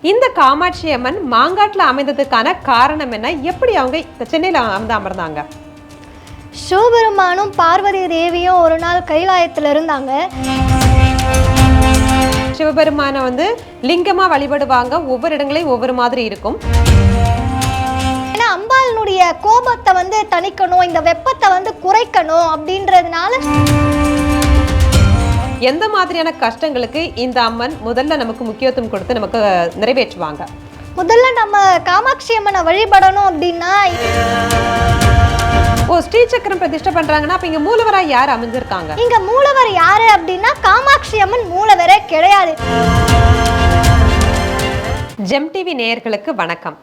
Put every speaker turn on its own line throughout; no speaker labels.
இந்த காமாட்சி அம்மன் மாங்காட்டில் அமைந்ததுக்கான காரணம் என்ன? எப்படி அவங்க சென்னையில் வந்து அமர்ந்தாங்க?
சிவபெருமானும் பார்வதி தேவியும் ஒரு நாள் கைலாயத்தில் இருந்தாங்க.
சிவபெருமானை வந்து லிங்கமா வழிபடுவாங்க. ஒவ்வொரு இடங்களையும் ஒவ்வொரு மாதிரி இருக்கும்.
ஏன்னா அம்பாளினுடைய கோபத்தை வந்து தணிக்கணும், இந்த வெப்பத்தை வந்து குறைக்கணும் அப்படின்றதுனால
எந்த மாதிரியான கஷ்டங்களுக்கு இந்த அம்மன் முதல்ல நமக்கு முக்கியத்துவம் கொடுத்து நமக்கு நிறைவேற்றுவாங்க?
முதல்ல நம்ம காமாட்சி அம்மனை வழிபடணும் அப்படின்னா,
ஸ்ரீ சக்கரம் பிரதிஷ்டை பண்றாங்கன்னா அப்ப இங்க மூலவரா யார் அமைஞ்சிருக்காங்க?
இங்க மூலவர் யாரு அப்படின்னா காமாட்சி அம்மன் மூலவரே கிடையாது.
ஜெம் டிவி நேயர்களுக்கு வணக்கம்.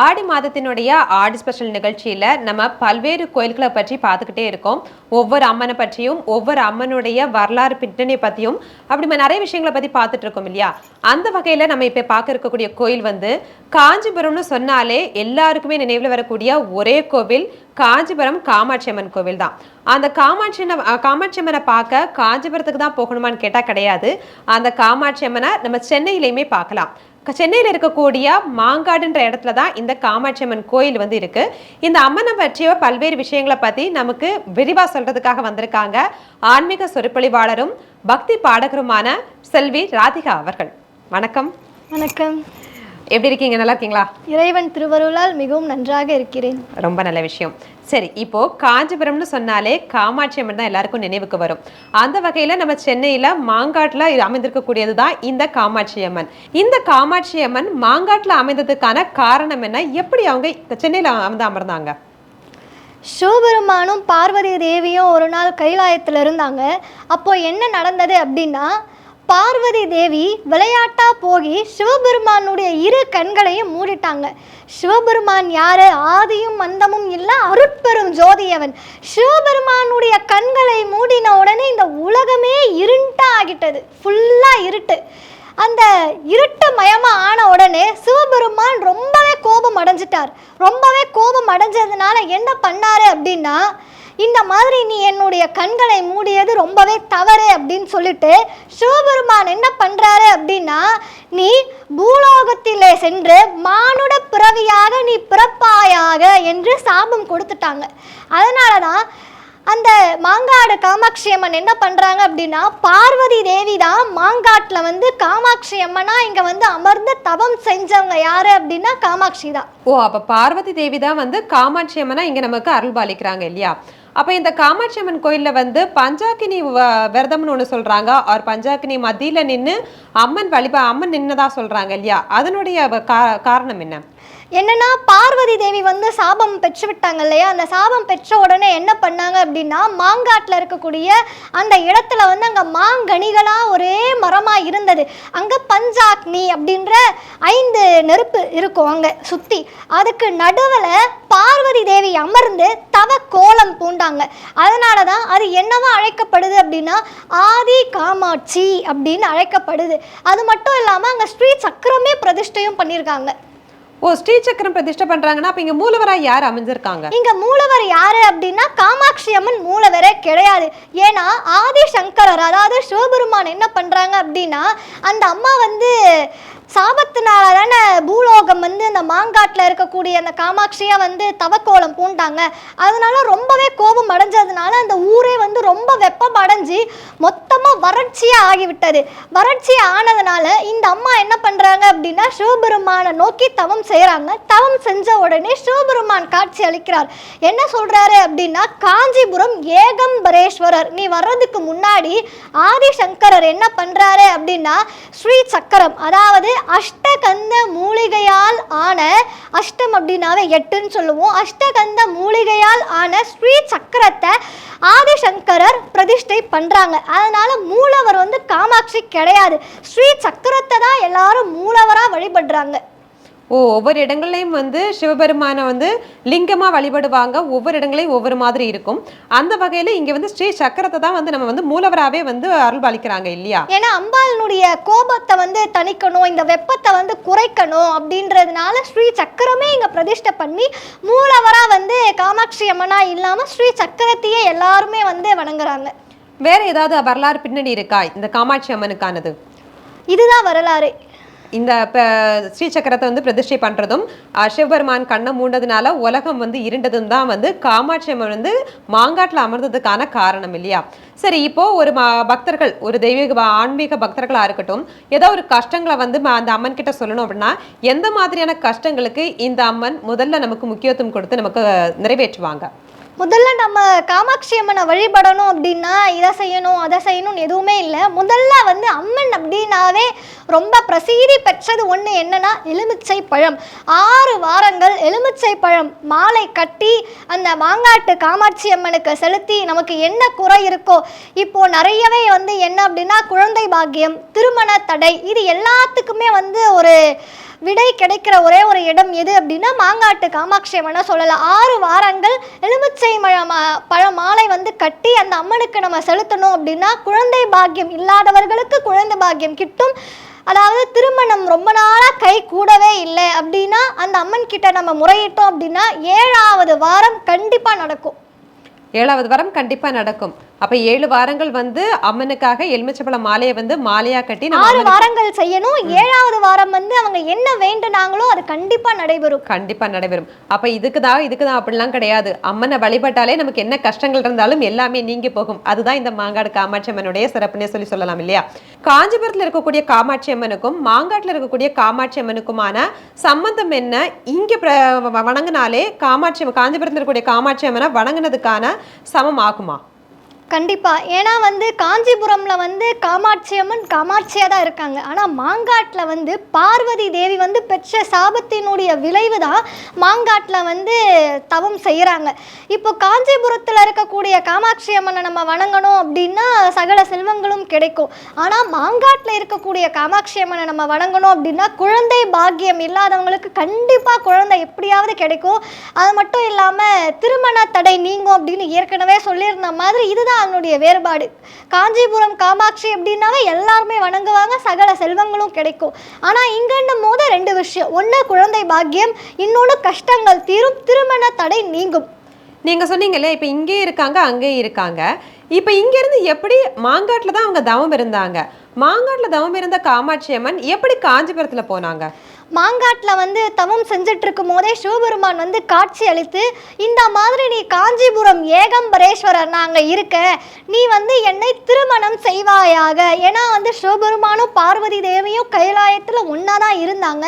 ஆடி மாதத்தினுடைய ஆடி ஸ்பெஷல் நிகழ்ச்சியில் நம்ம பல்வேறு கோயில்களை பற்றி பார்த்துக்கிட்டே இருக்கோம். ஒவ்வொரு அம்மனை பற்றியும் ஒவ்வொரு அம்மனுடைய வரலாறு பின்னணி பற்றியும் அப்படி நிறைய விஷயங்களை பற்றி பார்த்துட்டு இருக்கோம் இல்லையா? அந்த வகையில் நம்ம இப்போ பார்க்க இருக்கக்கூடிய கோயில் வந்து காஞ்சிபுரம்னு சொன்னாலே எல்லாருக்குமே நினைவில் வரக்கூடிய ஒரே கோவில் காஞ்சிபுரம் காமாட்சி அம்மன் கோவில் தான். அந்த காமாட்சி அம்மனை பார்க்க காஞ்சிபுரத்துக்கு தான் போகணுமான்னு கேட்டால் கிடையாது. அந்த காமாட்சி அம்மனை நம்ம சென்னையிலையுமே பார்க்கலாம். சென்னையில் இருக்கக்கூடிய மாங்காடுன்ற இடத்துல தான் இந்த காமாட்சி அம்மன் கோயில் வந்து இருக்கு. இந்த அம்மனை பற்றிய பல்வேறு விஷயங்களை பற்றி நமக்கு விரிவாக சொல்றதுக்காக வந்திருக்காங்க ஆன்மீக சொற்பொழிவாளரும் பக்தி பாடகருமான செல்வி ராதிகா அவர்கள். வணக்கம்.
வணக்கம்.
எப்படி இருக்கீங்க? நல்லா இருக்கீங்களா?
இறைவன் திருவருளால் மிகவும் நன்றாக இருக்கிறேன்.
ரொம்ப நல்ல விஷயம். சரி, இப்போ காஞ்சிபுரம்னு சொன்னாலே காமாட்சி அம்மன் தான் எல்லாருக்கும் நினைவுக்கு வரும். அந்த வகையில நம்ம சென்னையில மாங்காட்டுல அமைந்திருக்கக்கூடியது தான் இந்த காமாட்சி அம்மன். இந்த காமாட்சி அம்மன் மாங்காட்டுல அமைந்ததுக்கான காரணம் என்ன? எப்படி அவங்க சென்னையில வந்து அமர்ந்தாங்க?
சிவபெருமானும் பார்வதி தேவியும் ஒரு நாள் கைலாயத்தில் இருந்தாங்க. அப்போ என்ன நடந்தது அப்படின்னா, பார்வதி தேவி விளையாட்டா போகி சிவபெருமானுடைய இரு கண்களையும் மூடிட்டாங்க. சிவபெருமான் யாரு? ஆதியும் அந்தமும் இல்லை, அருட்பெரும் ஜோதியவன். சிவபெருமானுடைய கண்களை மூடின உடனே இந்த உலகமே இருண்டா ஆகிட்டது. ஃபுல்லா இருட்டு. அந்த இருட்டு மயமாக ஆன உடனே சிவபெருமான் ரொம்பவே கோபம் அடைஞ்சிட்டார். ரொம்பவே கோபம் அடைஞ்சதுனால என்ன பண்ணாரு அப்படின்னா, இந்த மாதிரி நீ என்னுடைய கண்களை மூடியது ரொம்பவே தவறு அப்படின்னு சொல்லிட்டு சிவபெருமான் என்ன பண்றாரு அப்படின்னா, நீ பூலோகத்திலே சென்று மானுட பிறவியாக நீ பிறப்பாயாக என்று சாபம் கொடுத்துட்டாங்க. அதனாலதான் அந்த மாங்காடு காமாட்சி அம்மன் என்ன பண்றாங்க அப்படின்னா, பார்வதி தேவி தான் மாங்காட்டில் வந்து காமாட்சி அம்மனா இங்க வந்து அமர்ந்து தவம் செஞ்சவங்க யாரு அப்படின்னா காமாட்சி தான்.
அப்ப பார்வதி தேவி தான் வந்து காமாட்சி அம்மனா இங்க நமக்கு அருள் பாலிக்கிறாங்க இல்லையா? அப்ப இந்த காமாட்சி அம்மன் கோயில்ல வந்து பஞ்சாக்கினி விரதம்னு ஒண்ணு சொல்றாங்க. அவர் பஞ்சாக்கினி மத்தியில நின்று அம்மன் நின்னதா சொல்றாங்க இல்லையா? அதனுடைய காரணம் என்ன?
என்னன்னா, பார்வதி தேவி வந்து சாபம் பெற்று விட்டாங்க இல்லையா? அந்த சாபம் பெற்ற உடனே என்ன பண்ணாங்க அப்படின்னா, மாங்காட்டில் இருக்கக்கூடிய அந்த இடத்துல வந்து அங்கே மாங்கனிகளா ஒரே மரமா இருந்தது. அங்கே பஞ்சாக்னி அப்படின்ற 5 நெருப்பு இருக்கும் அங்கே சுற்றி. அதுக்கு நடுவில் பார்வதி தேவி அமர்ந்து தவ கோலம் பூண்டாங்க. அதனால தான் அது என்னவா அழைக்கப்படுது அப்படின்னா ஆதி காமாட்சி அப்படின்னு அழைக்கப்படுது. அது மட்டும் இல்லாமல் அங்கே ஸ்ரீ சக்கரமே பிரதிஷ்டையும் பண்ணியிருக்காங்க.
ஸ்ரீ சக்கரம் பிரதிஷ்டை பண்றாங்கன்னா அப்ப இங்க மூலவரா யார் அமைஞ்சிருக்காங்க?
இங்க மூலவர் யாரு அப்படின்னா காமாட்சி அம்மன் மூலவரே கிடையாது. ஏன்னா ஆதி சங்கரர், அதாவது சிவபெருமான் என்ன பண்றாங்க அப்படின்னா, அந்த அம்மா வந்து சாபத்தினால தானே பூலோகம் வந்து அந்த மாங்காட்டில் இருக்கக்கூடிய அந்த காமாட்சியை வந்து தவக்கோலம் பூண்டாங்க. அதனால ரொம்பவே கோபம் அடைஞ்சதுனால அந்த ஊரே வந்து ரொம்ப வெப்பம் அடைஞ்சி மொத்தமாக வறட்சியாக ஆகிவிட்டது. வறட்சி ஆனதுனால இந்த அம்மா என்ன பண்ணுறாங்க அப்படின்னா சிவபெருமானை நோக்கி தவம் செய்கிறாங்க. தவம் செஞ்ச உடனே சிவபெருமான் காட்சி அளிக்கிறார். என்ன சொல்கிறாரு அப்படின்னா, காஞ்சிபுரம் ஏகம்பரேஸ்வரர் நீ வர்றதுக்கு முன்னாடி ஆதிசங்கரர் என்ன பண்ணுறாரு அப்படின்னா, ஸ்ரீ சக்கரம், அதாவது அஷ்டகந்த மூலிகையால் ஆன, அஷ்டம் அப்படின்னாவே 8ன்னு சொல்லுவோம், அஷ்டகந்த மூலிகையால் ஆன ஸ்ரீ சக்கரத்தை ஆதிசங்கரர் பிரதிஷ்டை பண்றாங்க. அதனால மூலவர் வந்து காமாட்சி கிடையாது, ஸ்ரீ சக்கரத்தை தான் எல்லாரும் மூலவரா வழிபடுறாங்க.
ஒவ்வொரு இடங்கள்லையும் வந்து சிவபெருமானை வந்து லிங்கமா வழிபடுவாங்க. ஒவ்வொரு இடங்களையும் ஒவ்வொரு மாதிரி இருக்கும். அந்த வகையில இங்க வந்து ஸ்ரீ சக்கரத்தை தான் வந்து நம்ம வந்து மூலவராகவே வந்து அருள் பாலிக்கிறாங்க இல்லையா?
ஏன்னா அம்பாளினுடைய கோபத்தை வந்து தணிக்கணும், இந்த வெப்பத்தை வந்து குறைக்கணும் அப்படின்றதுனால ஸ்ரீ சக்கரமே இங்க பிரதிஷ்டை பண்ணி மூலவரா வந்து காமாட்சி அம்மனா இல்லாம ஸ்ரீ சக்கரத்தையே எல்லாருமே வந்து வணங்குறாங்க.
வேற ஏதாவது வரலாறு பின்னணி இருக்கா இந்த காமாட்சி அம்மனுக்கானது?
இதுதான் வரலாறு.
இந்த ஸ்ரீசக்கரத்தை வந்து பிரதிஷ்டை பண்றதும் சிவபெருமான் கண்ணை மூண்டதுனால உலகம் வந்து இருண்டதும் தான் வந்து காமாட்சி அம்மன் வந்து மாங்காட்டில் அமர்ந்ததுக்கான காரணம் இல்லையா? சரி, இப்போ ஒரு பக்தர்கள், ஒரு தெய்வீக ஆன்மீக பக்தர்களா இருக்கட்டும், ஏதோ ஒரு கஷ்டங்களை வந்து அந்த அம்மன் கிட்ட சொல்லணும் அப்படின்னா எந்த மாதிரியான கஷ்டங்களுக்கு இந்த அம்மன் முதல்ல நமக்கு முக்கியத்துவம் கொடுத்து நமக்கு நிறைவேற்றுவாங்க?
முதல்ல நம்ம காமாட்சி அம்மனை வழிபடணும் அப்படின்னா இதை செய்யணும் அதை செய்யணும்னு எதுவுமே இல்லை. முதல்ல வந்து அம்மன் அப்படின்னாவே ரொம்ப பிரசித்தி பெற்றது ஒன்று என்னன்னா எலுமிச்சை பழம். 6 வாரங்கள் எலுமிச்சை பழம் மாலை கட்டி அந்த மாங்காட்டு காமாட்சி அம்மனுக்கு செலுத்தி நமக்கு என்ன குறை இருக்கோ, இப்போ நிறையவே வந்து என்ன அப்படின்னா குழந்தை பாக்கியம், திருமண தடை, இது எல்லாத்துக்குமே வந்து ஒரு விடை கிடைக்கிற ஒரே ஒரு இடம் எது அப்படின்னா மாங்காட்டு காமாட்சி அம்மனை சொல்லலாம். 6 வாரங்கள் எலுமிச்சை பழ மாலை வந்து கட்டி அந்த அம்மனுக்கு நம்ம செலுத்தணும் அப்படின்னா குழந்தை பாக்கியம் இல்லாதவர்களுக்கு குழந்தை பாக்கியம் கிட்டும். அதாவது திருமணம் ரொம்ப நாளாக கை கூடவே இல்லை அப்படின்னா அந்த அம்மன் கிட்ட நம்ம முறையிட்டோம் அப்படின்னா 7ஆவது வாரம் கண்டிப்பாக நடக்கும்.
7ஆவது வாரம் கண்டிப்பா நடக்கும். அப்ப 7 வாரங்கள் வந்து அம்மனுக்காக எலுமிச்சப்பழ மாலையை வந்து மாலையா கட்டி
6 வாரங்கள் செய்யணும். 7ஆவது வாரம் வந்து அவங்க என்ன வேண்டுனாங்களோ அது கண்டிப்பா நடைபெறும்.
கண்டிப்பா நடைபெறும். அப்ப இதுக்குதான் அப்படிலாம் கிடையாது. அம்மனை வழிபட்டாலே நமக்கு என்ன கஷ்டங்கள் இருந்தாலும் எல்லாமே நீங்கி போகும். அதுதான் இந்த மாங்காடு காமாட்சி அம்மனுடைய சிறப்புனே சொல்லலாம் இல்லையா? காஞ்சிபுரத்துல இருக்கக்கூடிய காமாட்சி அம்மனுக்கும் மாங்காட்டுல இருக்கக்கூடிய காமாட்சி அம்மனுக்குமான சம்பந்தம் என்ன? இங்க வணங்கினாலே காஞ்சிபுரத்துல இருக்கக்கூடிய காமாட்சி அம்மனை வணங்கினதுக்கான சமம் ஆகுமா?
கண்டிப்பாக. ஏன்னா வந்து காஞ்சிபுரமில் வந்து காமாட்சி அம்மன் காமாட்சியாக தான் இருக்காங்க. ஆனால் மாங்காட்டில் வந்து பார்வதி தேவி வந்து பெற்ற சாபத்தினுடைய விளைவு தான் மாங்காட்டில் வந்து தவம் செய்கிறாங்க. இப்போ காஞ்சிபுரத்தில் இருக்கக்கூடிய காமாட்சி அம்மனை நம்ம வணங்கணும் அப்படின்னா சகல செல்வங்களும் கிடைக்கும். ஆனால் மாங்காட்டில் இருக்கக்கூடிய காமாட்சி அம்மனை நம்ம வணங்கணும் அப்படின்னா குழந்தை பாக்கியம் இல்லாதவங்களுக்கு கண்டிப்பாக குழந்தை எப்படியாவது கிடைக்கும். அது மட்டும் இல்லாமல் திருமண தடை நீங்கும் அப்படின்னு ஏற்கனவே சொல்லியிருந்த மாதிரி இதுதான் அதனுடைய வேறுபாடு. காஞ்சிபுரம் காமாட்சி அப்படின்னாவே எல்லாருமே வணங்குவாங்க, சகல செல்வங்களும் கிடைக்கும். ஆனா இங்கன்னும் போது 2 விஷயம், ஒன்று குழந்தை பாக்கியம், இன்னொன்று கஷ்டங்கள் தீரும், திருமண தடை நீங்கும்.
நீங்க சொன்னீங்கல்ல, இப்ப இங்கே இருக்காங்க அங்கே இருக்காங்க. இப்ப இங்க இருந்து எப்படி மாங்காட்டுல தான் அவங்க தவம் இருந்தாங்க, மாங்காட்டுல தவம் இருந்த காமாட்சி அம்மன் எப்படி காஞ்சிபுரத்துல போனாங்க?
மாங்காட்டில் வந்து தவம் செஞ்சுட்டு இருக்கும் போதே சிவபெருமான் வந்து காட்சி அளித்து, இந்த மாதிரி நீ காஞ்சிபுரம் ஏகம்பரேஸ்வரர் நாங்கள் இருக்க, நீ வந்து என்னை திருமணம் செய்வாயாக. ஏன்னா வந்து சிவபெருமானும் பார்வதி தேவியும் கைலாயத்தில் ஒன்றா தான் இருந்தாங்க.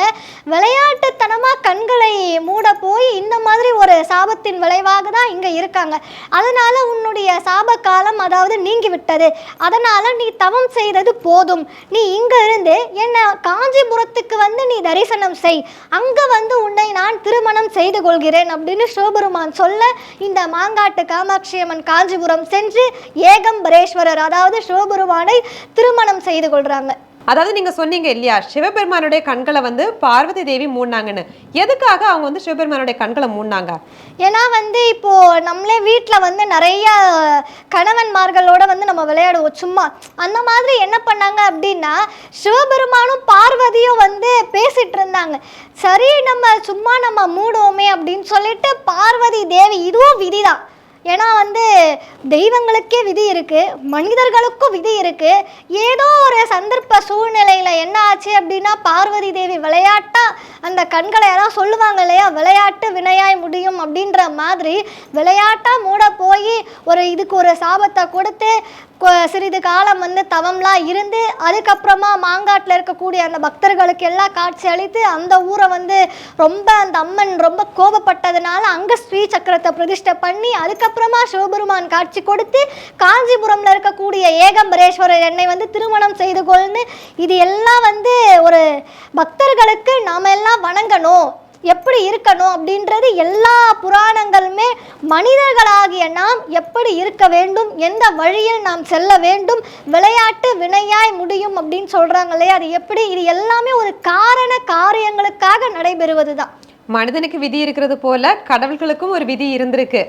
விளையாட்டுத்தனமாக கண்களை மூட போய் இந்த மாதிரி ஒரு சாபத்தின் விளைவாக தான் இங்கே இருக்காங்க. அதனால உன்னுடைய சாப காலம் அதாவது நீங்கி விட்டது. அதனால் நீ தவம் செய்தது போதும், நீ இங்கே இருந்து என்னை காஞ்சிபுரத்துக்கு வந்து நீ தரிசனம் செய், அங்க வந்து உன்னை நான் திருமணம் செய்து கொள்கிறேன் அப்படின்னு சிவபெருமான் சொல்ல இந்த மாங்காட்டு காமாட்சி அம்மன் காஞ்சிபுரம் சென்று ஏகம்பரேஸ்வரர் அதாவது சிவபெருமானை திருமணம் செய்து கொள்றாங்க.
அதாவது நீங்க சொன்னீங்க இல்லையா, சிவபெருமானுடைய கண்களை வந்து பார்வதி தேவி மூடினாங்கன்னு. எதுக்காக அவங்க வந்து சிவபெருமானுடைய கண்களை மூடினாங்க?
ஏன்னா வந்து இப்போ நம்மளே வீட்டில் வந்து நிறைய கணவன்மார்களோட வந்து நம்ம விளையாடுவோம் சும்மா. அந்த மாதிரி என்ன பண்ணாங்க அப்படின்னா சிவபெருமானும் பார்வதியும் வந்து பேசிட்டு இருந்தாங்க. சரி நம்ம சும்மா நம்ம மூடுவோமே அப்படின்னு சொல்லிட்டு பார்வதி தேவி, இதுவும் விதிதான். ஏன்னா வந்து தெய்வங்களுக்கே விதி இருக்குது, மனிதர்களுக்கும் விதி இருக்குது. ஏதோ ஒரு சந்தர்ப்ப சூழ்நிலையில் என்ன ஆச்சு அப்படின்னா பார்வதி தேவி விளையாட்டாக அந்த கண்களை எல்லாம் சொல்லுவாங்க இல்லையா, விளையாட்டு வினையாய் முடியும் அப்படின்ற மாதிரி விளையாட்டாக மூட போய் இதுக்கு ஒரு சாபத்தை கொடுத்து சிறிது காலம் வந்து தவம்லாம் இருந்து அதுக்கப்புறமா மாங்காட்டில் இருக்கக்கூடிய அந்த பக்தர்களுக்கு எல்லாம் காட்சி அளித்து அந்த ஊரை வந்து ரொம்ப அந்த அம்மன் ரொம்ப கோபப்பட்டதுனால அங்கே ஸ்ரீ சக்கரத்தை பிரதிஷ்டை பண்ணி அதுக்கப்புறமா சிவபெருமான் காட்சி கொடுத்து காஞ்சிபுரம்ல இருக்கக்கூடிய ஏகம்பரேஸ்வரர் என்னை வந்து திருமணம் செய்து கொள்னு இது எல்லாம் வந்து ஒரு பக்தர்களுக்கு நாம எல்லாம் வணங்கணும், எப்படி இருக்கணும் அப்படின்றது எல்லா புராணங்களுமே மனிதர்களாகிய நாம் எப்படி இருக்க வேண்டும், எந்த வழியில் நாம் செல்ல வேண்டும், விளையாட்டு வினையாய் முடியும் அப்படின்னு சொல்றாங்க இல்லையா, அது எப்படி, இது எல்லாமே ஒரு காரண காரியங்களுக்காக நடைபெறுவது தான்.
மனிதனுக்கு விதி இருக்கிறது போல கடவுள்களுக்கும் ஒரு விதி இருந்திருக்கு.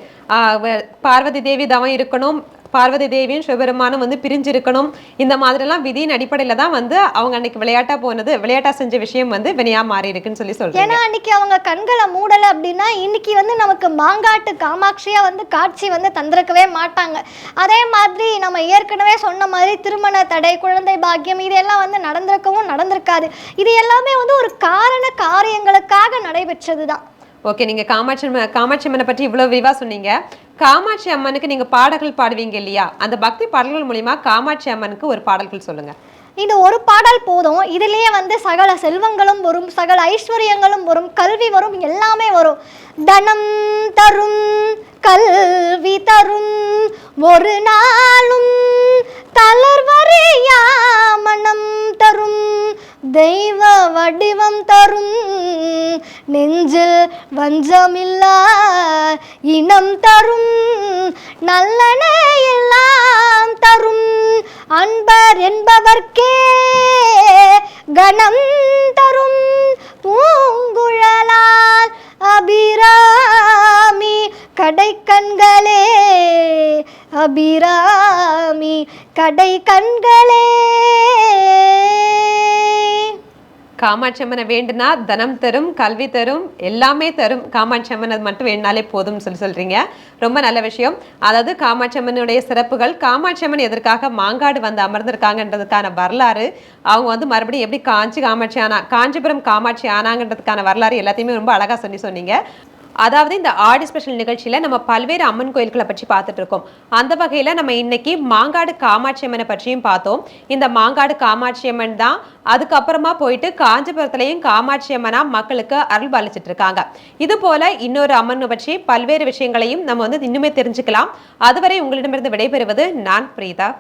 பார்வதி தேவி தவம் இருக்கணும், பார்வதி தேவியும் சிவபெருமானும் வந்து பிரிஞ்சிருக்கணும், இந்த மாதிரிலாம் விதியின் அடிப்படையில தான் வந்து அவங்க அன்னைக்கு விளையாட்டா செஞ்ச விஷயம் வந்து வினையா மாறி இருக்குன்னு சொல்லி சொல்றாங்க.
ஏன்னா அன்னைக்கு அவங்க கண்களை மூடலை அப்படின்னா இன்னைக்கு வந்து நமக்கு மாங்காட்டு காமாட்சியா வந்து காட்சி வந்து தந்திருக்கவே மாட்டாங்க. அதே மாதிரி நம்ம ஏற்கனவே சொன்ன மாதிரி திருமண தடை, குழந்தை பாக்கியம் இதெல்லாம் வந்து நடந்திருக்காது. இது எல்லாமே வந்து ஒரு காரண காரியங்களுக்காக நடைபெற்றது தான்.
ஓகே, நீங்க காமாட்சி அம்மனை பற்றி இவ்வளவு விரிவா சொன்னீங்க. காமாட்சி அம்மனுக்கு நீங்க பாடல்கள் பாடுவீங்க இல்லையா? அந்த பக்தி பாடல்கள் மூலியமா காமாட்சி அம்மனுக்கு ஒரு பாடல்கள் சொல்லுங்க.
இது ஒரு பாடல் போதும். இதுலயே வந்து சகல செல்வங்களும் வரும், சகல ஐஸ்வர்யங்களும் வரும், கல்வி வரும், எல்லாமே வரும். தனம் தரும், கல்வி தரும், ஒரு நாளும் தளர்வறியா மனம் தரும், தெய்வ வடிவம் தரும், நெஞ்சில் வஞ்சமில்லா இனம் தரும், நல்லன எல்லாம் தரும், அன்பர் என்பவர்க்கே கணம் தரும், பூங்குழலால் அபிராமி கடை கண்களே, அபிராமி கடை கண்களே.
காமாட்சி அம்மனை வேண்டுனா தனம் தரும், கல்வி தரும், எல்லாமே தரும். காமாட்சி அம்மன் அது மட்டும் வேணுனாலே போதும்னு சொல்றீங்க. ரொம்ப நல்ல விஷயம். அதாவது காமாட்சி அம்மனுடைய சிறப்புகள், காமாட்சி அம்மன் எதற்காக மாங்காடு வந்து அமர்ந்திருக்காங்கன்றதுக்கான வரலாறு, அவங்க வந்து மறுபடியும் எப்படி காஞ்சிபுரம் காமாட்சி ஆனாங்கன்றதுக்கான வரலாறு எல்லாத்தையுமே ரொம்ப அழகா சொன்னீங்க. அதாவது இந்த ஆடி ஸ்பெஷல் நிகழ்ச்சியில நம்ம பல்வேறு அம்மன் கோயில்களை பற்றி பார்த்துட்டு இருக்கோம். அந்த வகையில நம்ம இன்னைக்கு மாங்காடு காமாட்சி அம்மனை பற்றியும் பார்த்தோம். இந்த மாங்காடு காமாட்சி அம்மன் தான் அதுக்கப்புறமா போயிட்டு காஞ்சிபுரத்திலையும் காமாட்சி அம்மனா மக்களுக்கு அருள் பாலிச்சிட்டு இருக்காங்க. இது போல இன்னொரு அம்மனை பற்றி பல்வேறு விஷயங்களையும் நம்ம வந்து இன்னுமே தெரிஞ்சுக்கலாம். அதுவரை உங்களிடமிருந்து விடைபெறுவது நான் பிரீதா.